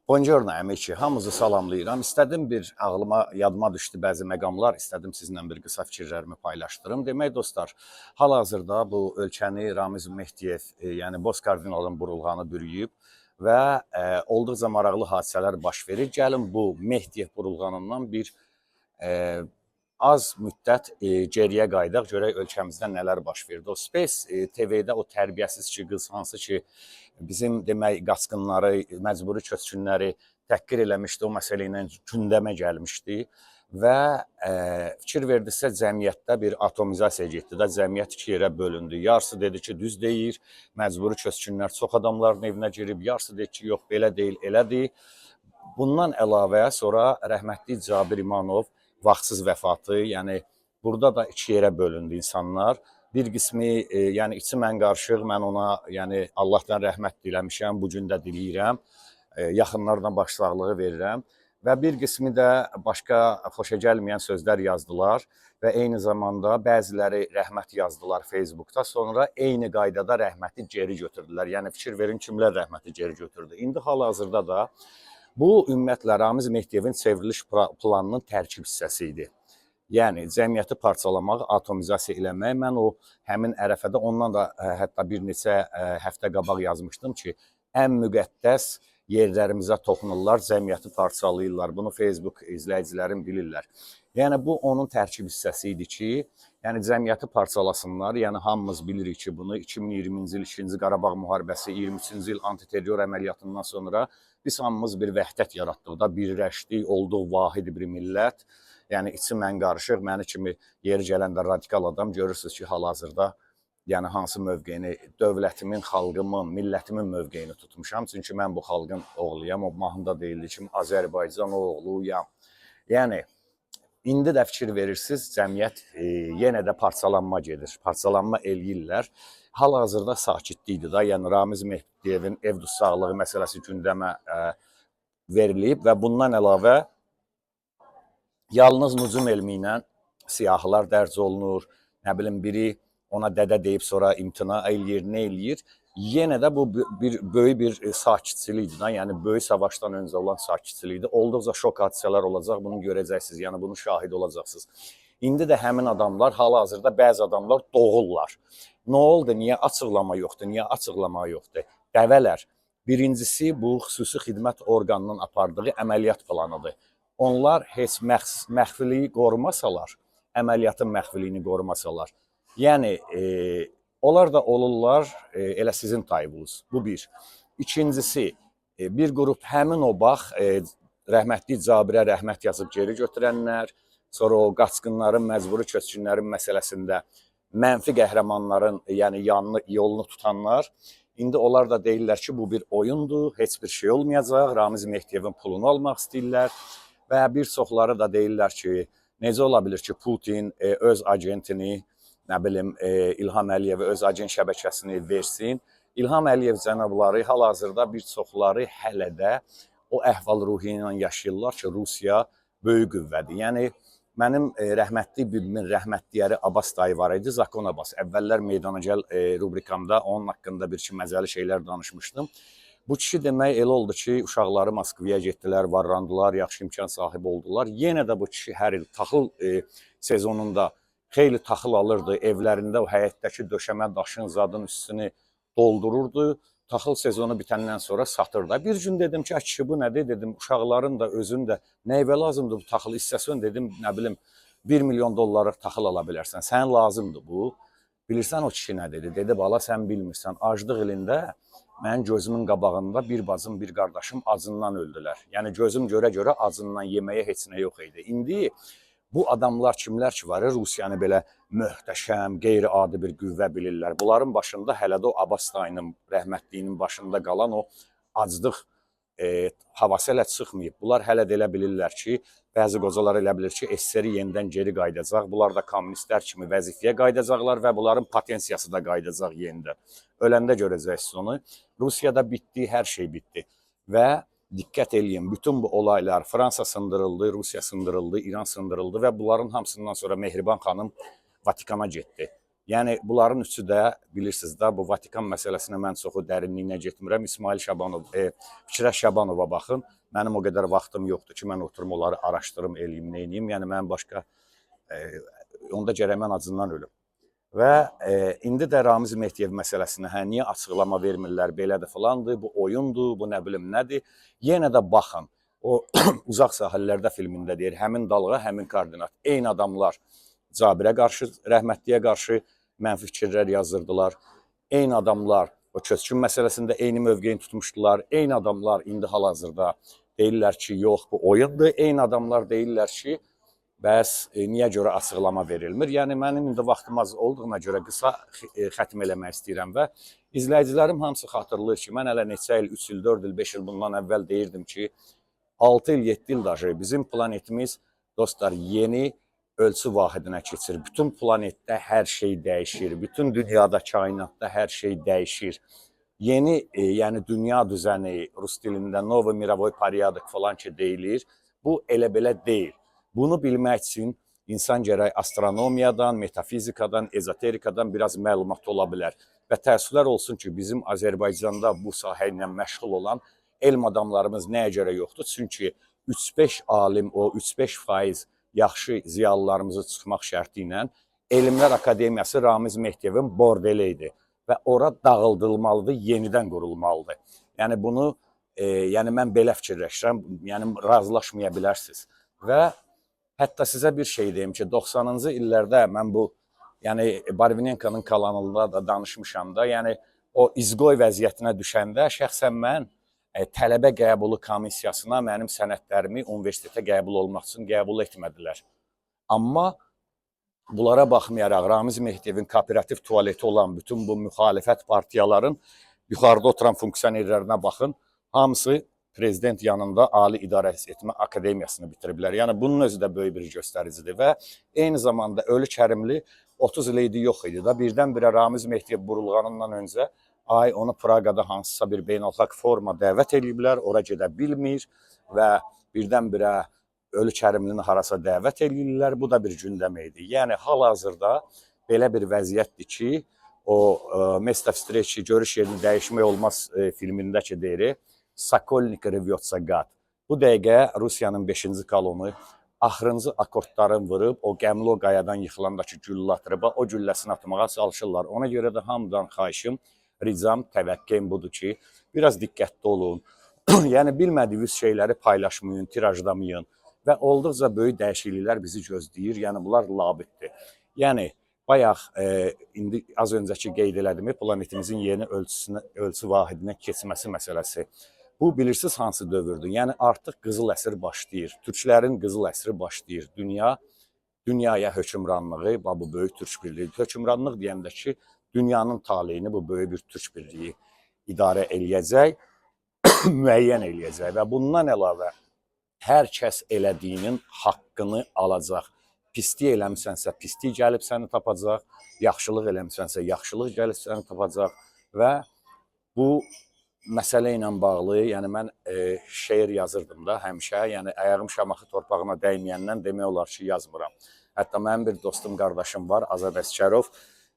Buongiorno əmiki, hamınızı salamlayıram. İstədim yadıma düşdü bəzi məqamlar, istədim sizinlə bir qısa fikirlərimi paylaşdırım. Demək dostlar, hal-hazırda bu ölkəni Ramiz Mehdiyev, yəni Boz kardinalın burulğanı bürüyüb və olduqca maraqlı hadisələr baş verir. Gəlin bu Mehdiyev burulğanından bir az müddət geriyə qayıdaq, görək ölkəmizdə nələr baş verdi. O Space TV-də o tərbiyəsiz ki, qız hansı ki, bizim demək qaçqınları, məcburi köçkünləri təhqir eləmişdi, o məsələ ilə gündəmə gəlmişdi və fikir verdisə cəmiyyətdə bir atomizasiya getdi də, cəmiyyət iki yerə bölündü. Yarısı dedi ki, düz deyir, məcburi köçkünlər çox adamların evinə girib, yarısı dedi ki, yox, belə deyil, elədir. Bundan əlavə sonra rəhmətli Cabir İmanov vaxtsız vəfatı, yəni burada da iki yerə bölündü insanlar. Bir qismi, yəni içi mən qarışıq, mən ona yəni Allahdan rəhmət diləmişəm, bu gün də diləyirəm, yaxınlarına başsağlığı verirəm. Və bir qismi də başqa xoşa gəlməyən sözlər yazdılar və eyni zamanda bəziləri rəhmət yazdılar Facebookda, sonra eyni qaydada rəhməti geri götürdülər. Yəni fikir verin kimlər rəhməti geri götürdü. İndi hal-hazırda da bu ümumiyyətlə Ramiz Mehdiyevin çevriliş planının tərkib hissəsi idi. Yəni cəmiyyəti parçalamaq, atomizasiya eləmək. Mən o həmin ərəfədə ondan da hətta bir neçə həftə qabaq yazmışdım ki, ən müqəddəs yerlərimizə toxunurlar, cəmiyyəti parçalayırlar. Bunu Facebook izləyicilərim bilirlər. Yəni bu onun tərkib hissəsi idi ki, yəni cəmiyyəti parçalasınlar. Yəni hamımız bilirik ki, bunu 2020-ci il 2-ci Qarabağ müharibəsi, 23-cü il antiterror əməliyyatından sonra biz hamımız bir vəhdət yaratdıq da, birləşdik, olduq vahid bir millət. Yəni içi mən qarışıq, məni kimi yeri gələndə radikal adam görürsünüz ki, hal-hazırda yəni hansı mövqeyini, dövlətimin, xalqımın, millətimin mövqeyini tutmuşam. Çünki mən bu xalqın oğluyam, o mahnıda deyildi ki, Azərbaycan oğluyam. Yəni indi də fikir verirsiniz, cəmiyyət yenə də parçalanma gedir, parçalanma eləyirlər. Hal-hazırda sakitlikdir da, yəni Ramiz Mehdiyevin ev sağlığı məsələsi gündəmə verilib və bundan əlavə yalnız nücum elmi ilə siyahılar dərc olunur, nə bilim biri ona dədə deyib sonra imtina eləyir, nə eləyir. Yenə də bu böyük bir sakitçilikdir da, yəni böyük savaşdan öncə olan sakitçilikdir. Olduqca şok hadisələr olacaq, bunu görəcəksiniz, yəni bunu şahid olacaqsınız. İndi də həmin adamlar, hal-hazırda bəzi adamlar doğurlar. Nə oldu, niyə açıqlama yoxdur, niyə açıqlama yoxdur? Dəvələr, birincisi bu xüsusi xidmət orqanının apardığı əməliyyat planıdır. Onlar heç məxfiliyi qorumasalar, əməliyyatın məxfiliyini qorumasalar, yəni onlar da olurlar elə sizin tayvunuz. Bu bir. İkincisi, bir qrup həmin o bax, rəhmətli Cabirə rəhmət yazıb geri götürənlər, sonra o qaçqınların, məcburi köçkünlərin məsələsində mənfi qəhrəmanların yəni yolunu tutanlar, indi onlar da deyirlər ki, bu bir oyundur, heç bir şey olmayacaq, Ramiz Mehdiyevin pulunu almaq istəyirlər. Və bir çoxları da deyirlər ki, necə ola bilir ki, Putin öz agentini, nə bilim, İlham Əliyevə öz agent şəbəkəsini versin. İlham Əliyev cənabları hal-hazırda bir çoxları hələ də o əhval-ruhiyyə ilə yaşayırlar ki, Rusiya böyük qüvvədir. Yəni, mənim rəhmətli bibimin rəhmətli Abbas dayı var idi, Zakon Abbas. Əvvəllər Meydana Gəl rubrikamda onun haqqında bir məzəli şeylər danışmışdım. Bu kişi demək elə oldu ki, uşaqları Moskvaya getdilər, varlandılar, yaxşı imkan sahibi oldular. Yenə də bu kişi hər il taxıl sezonunda xeyli taxıl alırdı, evlərində o həyətdəki döşəmə daşın zadın üstünü doldururdu. Taxıl sezonu bitəndən sonra satırdı. Bir gün dedim ki, kişi bu nədir? Dedim, uşaqların da, özün də nəyvə lazımdır bu taxıl hissəsin? Dedim, nə bilim, 1 milyon dollarlıq taxıl ala bilərsən. Sən lazımdır bu. Bilirsən o kişi nə dedi? Dedi, bala, sən bilmirsən. Aclıq ilində mənim gözümün qabağında bir bacım, bir qardaşım acından öldülər. Yəni gözüm görə-görə acından yeməyə heç nə yox idi. İndi bu adamlar kimlər ki var, Rusiyanı belə möhtəşəm, qeyri-adi bir qüvvə bilirlər. Bunların başında hələ də o Abbas dayının rəhmətliyinin başında qalan o aclıq havası hələ çıxmayıb. Bunlar hələ də elə bilirlər ki, bəzi qocalar elə bilir ki, SSR yenidən geri qaydacaq. Bunlar da kommunistlər kimi vəzifəyə qaydacaqlar və bunların potensiyası da qaydacaq yenidən. Öləndə görəcəksiniz onu. Rusiyada bitdi, hər şey bitdi. Və diqqət eləyin, bütün bu olaylar Fransa sındırıldı, Rusiya sındırıldı, İran sındırıldı və bunların hamısından sonra Mehriban xanım Vatikana getdi. Yəni bunların üçü də bilirsiniz də bu Vatikan məsələsinə mən çoxu dərinliyinə getmirəm. İsmail Şabanov, Fikrət Şabanova baxın. Mənim o qədər vaxtım yoxdur ki, mən oturum onları araşdırım, eləyim, neyniyim. Yəni mən başqa onda gərək mən acından ölüm. Və indi də Ramiz Mehdiyev məsələsinə niyə açıqlama vermirlər, belədir falandır, bu oyundur, bu nə bilim nədir. Yenə də baxın, o uzaq sahillərdə filmində deyir, həmin dalğa, həmin koordinat. Eyni adamlar Cabirə qarşı, rəhmətliyə qarşı mənfi fikirlər yazırdılar. Eyni adamlar o köçkün məsələsində eyni mövqeyi tutmuşdular. Eyni adamlar indi hal-hazırda deyirlər ki, yox, bu oyundur. Eyni adamlar deyirlər ki, bəs niyə görə açıqlama verilmir? Yəni mənim indi vaxtım az olduğuna görə qısa xətm eləmək istəyirəm və izləyicilərim hamısı xatırlayır ki, mən hələ neçə il, 3 il, 4 il, 5 il bundan əvvəl deyirdim ki, 6 il, 7 il daşı bizim planetimiz dostlar yeni ölçü vahidinə keçir. Bütün planetdə hər şey dəyişir. Bütün dünyada, kainatda hər şey dəyişir. Yeni, yəni dünya düzəni, rus dilində Novo Mirovoy Porядok falan ki deyilir. Bu elə belə deyil. Bunu bilmək üçün insan gərək astronomiyadan, metafizikadan, ezoterikadan biraz məlumat ola bilər. Və təəssüflər olsun ki, bizim Azərbaycanda bu sahə ilə məşğul olan elm adamlarımız nəyə görə yoxdur? Çünki 3-5 alim, o 3-5% yaxşı ziyalılarımızı çıxmaq şərti ilə Elmlər Akademiyası Ramiz Mehdiyevin bordeli idi və ora dağıldılmalıdır, yenidən qurulmalıdır. Yəni bunu, yəni mən belə fikirləşirəm, yəni razılaşmaya bilərsiniz. Və hətta sizə bir şey deyim ki, 90-cı illərdə mən bu, yəni Barvinenkonun kanalında da danışmışam da, yəni o izqoy vəziyyətinə düşəndə şəxsən mən tələbə qəbulu komissiyasına mənim sənədlərimi universitetə qəbul olmaq üçün qəbul etmədilər. Amma bunlara baxmayaraq Ramiz Mehdiyevin kooperativ tualeti olan bütün bu müxalifət partiyaların yuxarıda oturan funksionerlərinə baxın, hamısı prezident yanında Ali İdarə Etmə Akademiyasını bitiriblər. Yəni bunun özü də böyük bir göstəricidir və eyni zamanda ölü Kərimli 30 il idi yox idi da birdən-birə Ramiz Mehdiyev burulğanından öncə onu Praqada hansısa bir beynəlxalq forma dəvət ediblər, ora gedə bilmir və birdən-birə ölü Kərimlini harasa dəvət edirlər. Bu da bir gündəm idi. Yəni hal-hazırda belə bir vəziyyətdir ki, o Место встречи, görüş yerini dəyişmək olmaz filmində ki deyir, Sokolnik rvется gad. Bu dəqiqə Rusiyanın 5-ci kolonu axırıncı akordların vurub, o qəmli o qayadan yıxılandakı güllə atırıb, o gülləsini atmağa çalışırlar. Ona görə də hamıdan xahişim, ricam, təvəqqəm budur ki, biraz diqqətli olun. Yəni bilmədiyiniz şeyləri paylaşmayın, tirajlamayın və olduqca böyük dəyişikliklər bizi gözləyir. Yəni bunlar labiddir. Yəni bayaq indi az öncəki qeyd elədim, planetimizin yeni ölçü vahidinə keçməsi məsələsi. Bu bilirsiniz hansı dövrdür? Yəni artıq qızıl əsr başlayır. Türklərin qızıl əsri başlayır. Dünyaya hökmranlığı, bu böyük türk birliyi. Hökmranlıq deyəndə ki, dünyanın taleyini bu böyük bir türk birliyi idarə eləyəcək, müəyyən eləyəcək və bundan əlavə hər kəs elədiyinin haqqını alacaq. Pislik eləmisənsə, pislik gəlib səni tapacaq, yaxşılıq eləmisənsə, yaxşılıq gəlib səni tapacaq və bu məsələ ilə bağlı, yəni mən şeir yazırdım da həmişə, yəni ayağım Şamaxı torpağına dəyməyəndən demək olar ki, yazmıram. Hətta mənim bir dostum, qardaşım var, Azad Əskərov,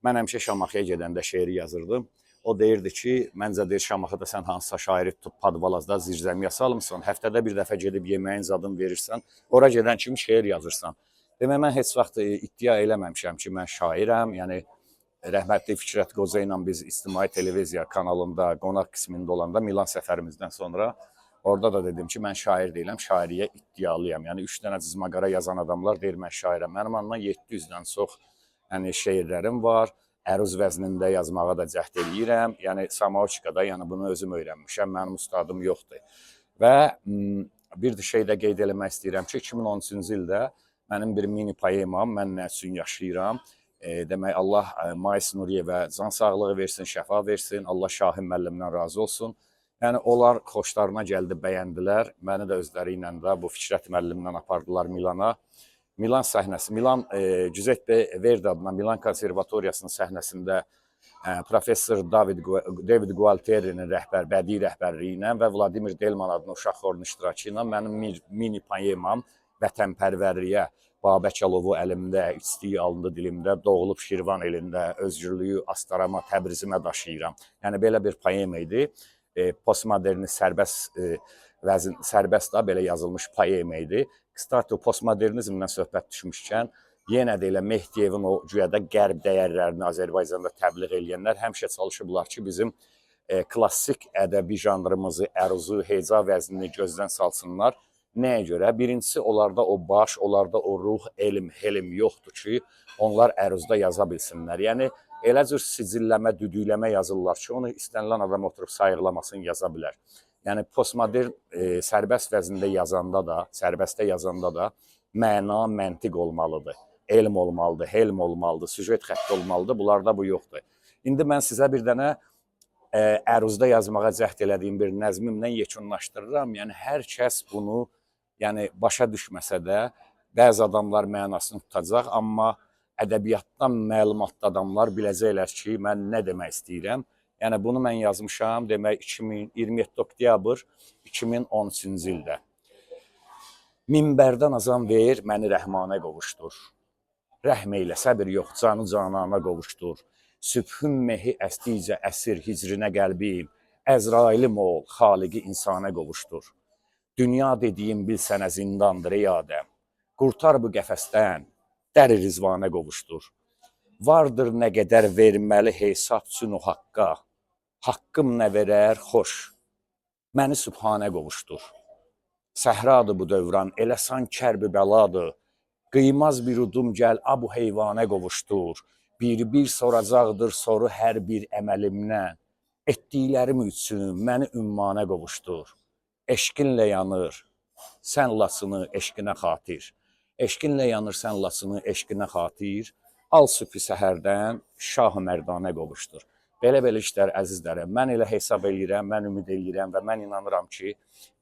mən həmişə Şamaxıya gedəndə şeiri yazırdım. O deyirdi ki, məncə deyir Şamaxıda sən hansısa şairi tutub Padvalazda zirzəmiyə salmısan, həftədə bir dəfə gedib yeməyin zadını verirsən, ora gedən kimi şeir yazırsan. Demək, mən heç vaxt iddia eləməmişəm ki, mən şairəm, yəni rəhmətli Fikrət Qoca ilə biz İctimai Televiziya kanalında, qonaq qismində olanda Milan səfərimizdən sonra orada da dedim ki, mən şair deyiləm, şairiyyə iddialıyam. Yəni 3 dənə cizmaqara yazan adamlar deyir mən şairəm. Mənim andan 700-dən çox şeirlərim var. Əruz vəznində yazmağa da cəhd eləyirəm. Yəni Samauçikada, yəni bunu özüm öyrənmişəm. Mənim ustadım yoxdur. Və bir şey də qeyd eləmək istəyirəm ki, 2013-cü ildə mənim bir mini poemam, mən nə üçün yaşayıram. Demək, Allah Mais Nuriyevə can sağlığı versin, şəfa versin. Allah Şahin müəllimdən razı olsun. Yəni onlar xoşlarına gəldi, bəyəndilər. Məni də özləri ilə də bu Fikrət müəllimdən apardılar Milana. Milan səhnəsi, Milan Giuseppe Verdi adına Milan konservatoriyasının səhnəsində professor David Gualterinin bədii rəhbərliyi ilə və Vladimir Delman adına uşaq xorunun iştirakı ilə mənim mini poemam Vətənpərvərliyə Babək Alovu əlimdə, içdiyi alındı dilimdə, doğulub Şirvan elində, özgürlüyü Astarama, Təbrizimə daşıyıram. Yəni belə bir poema idi. Postmoderni sərbəst da belə yazılmış poema idi. Kstati, postmodernizmdən söhbət düşmüşkən, yenə də elə Mehdiyevin o güyədə qərb dəyərlərini Azərbaycanda təbliğ edənlər həmişə çalışıblar ki, bizim klassik ədəbi janrımızı, əruzu, heca vəznini gözdən salsınlar. Nəyə görə? Birincisi, onlarda o baş, onlarda o ruh, elm, helm yoxdur ki, onlar əruzda yaza bilsinlər. Yəni, elə cür sicilləmə, düdükləmə yazırlar ki, onu istənilən adam oturub sayıqlamasın, yaza bilər. Yəni, postmodern sərbəst vəzində yazanda da, sərbəstdə yazanda da məna, məntiq olmalıdır. Elm olmalıdır, helm olmalıdır, süjet xətti olmalıdır. Bunlarda bu yoxdur. İndi mən sizə bir dənə əruzda yazmağa cəhd elədiyim bir nəzmimlə yekunlaşdırıram. Yəni, hər kəs bunu başa düşməsə də, bəzi adamlar mənasını tutacaq, amma ədəbiyyatdan məlumatlı adamlar biləcəklər ki, mən nə demək istəyirəm. Yəni, bunu mən yazmışam, demək 27 oktyabr 2013-cü ildə. Minbərdən azan ver, məni rəhmanə qovuşdur. Rəhm eylə, səbir yox, canı canana qovuşdur. Sübhün mehi əsdicə əsir hicrinə qəlbim, Əzrailim ol, xaliqi insana qovuşdur. Dünya dediyim bil sənə zindandır ey Adəm. Qurtar bu qəfəsdən, dəri rizvanə qovuşdur. Vardır nə qədər verməli hesab üçün o haqqa. Haqqım nə verər, xoş. Məni sübhanə qovuşdur. Səhradır bu dövran, elə san kərbi bəladır. Qıymaz bir udum gəl, abu heyvanə qovuşdur. Bir soracaqdır soru hər bir əməlimdən. Etdiklərim üçün məni ümmanə qovuşdur. Eşqinlə yanır, sən lasını eşqinə xatir. Eşqinlə yanır, sən lasını eşqinə xatir. Al sübhi səhərdən şah-ı mərdanə qovuşdur. Belə-belə işlər, əzizlərəm, mən elə hesab edirəm, mən ümid edirəm və mən inanıram ki,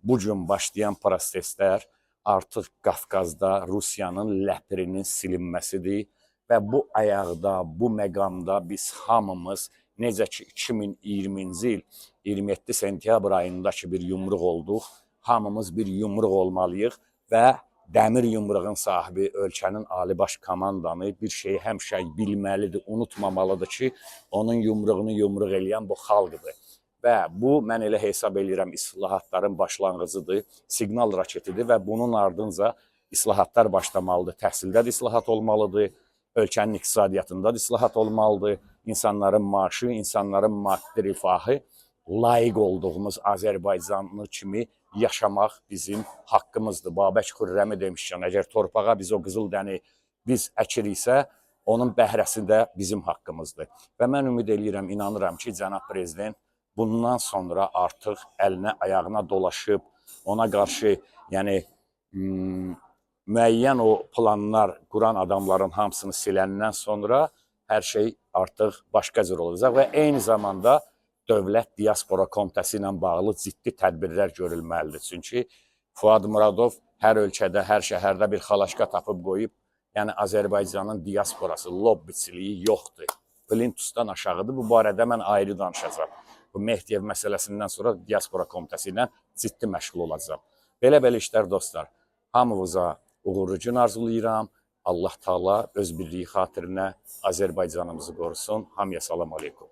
bu gün başlayan proseslər artıq Qafqazda Rusiyanın ləhrinin silinməsidir və bu ayaqda, bu məqamda biz hamımız, necə ki 2020-ci il 27 sentyabr ayındakı bir yumruq olduq, hamımız bir yumruq olmalıyıq və dəmir yumruğun sahibi ölkənin ali baş komandanı bir şeyi həmişə bilməlidir, unutmamalıdır ki, onun yumruğunu yumruq eləyən bu xalqdır. Və bu, mən elə hesab edirəm, islahatların başlanğıcıdır, siqnal raketidir və bunun ardınca islahatlar başlamalıdır. Təhsildə də islahat olmalıdır, ölkənin iqtisadiyyatında da islahat olmalıdır, insanların maaşı, insanların maddi rifahı, layiq olduğumuz Azərbaycanlı kimi yaşamaq bizim haqqımızdır. Babək Xürrəmi demişkən, əgər torpağa biz o qızıl dəni biz əkiriksə, onun bəhrəsi də bizim haqqımızdır. Və mən ümid edirəm, inanıram ki, cənab prezident bundan sonra artıq əlinə, ayağına dolaşıb, ona qarşı müəyyən o planlar quran adamların hamısını siləndən sonra hər şey artıq başqa cür olacaq və eyni zamanda Dövlət Diaspora Komitəsi ilə bağlı ciddi tədbirlər görülməlidir. Çünki Fuad Muradov hər ölkədə, hər şəhərdə bir xalaşqa tapıb qoyub, yəni Azərbaycanın diasporası, lobbiçiliyi yoxdur. Plintusdan aşağıdır. Bu barədə mən ayrı danışacağam. Bu Mehdiyev məsələsindən sonra Diaspora Komitəsi ilə ciddi məşğul olacağam. Belə-belə işlər dostlar. Hamınıza uğurlu gün arzulayıram. Allah Taala öz birliyi xatirinə Azərbaycanımızı qorusun. Hamıya salam aleykum.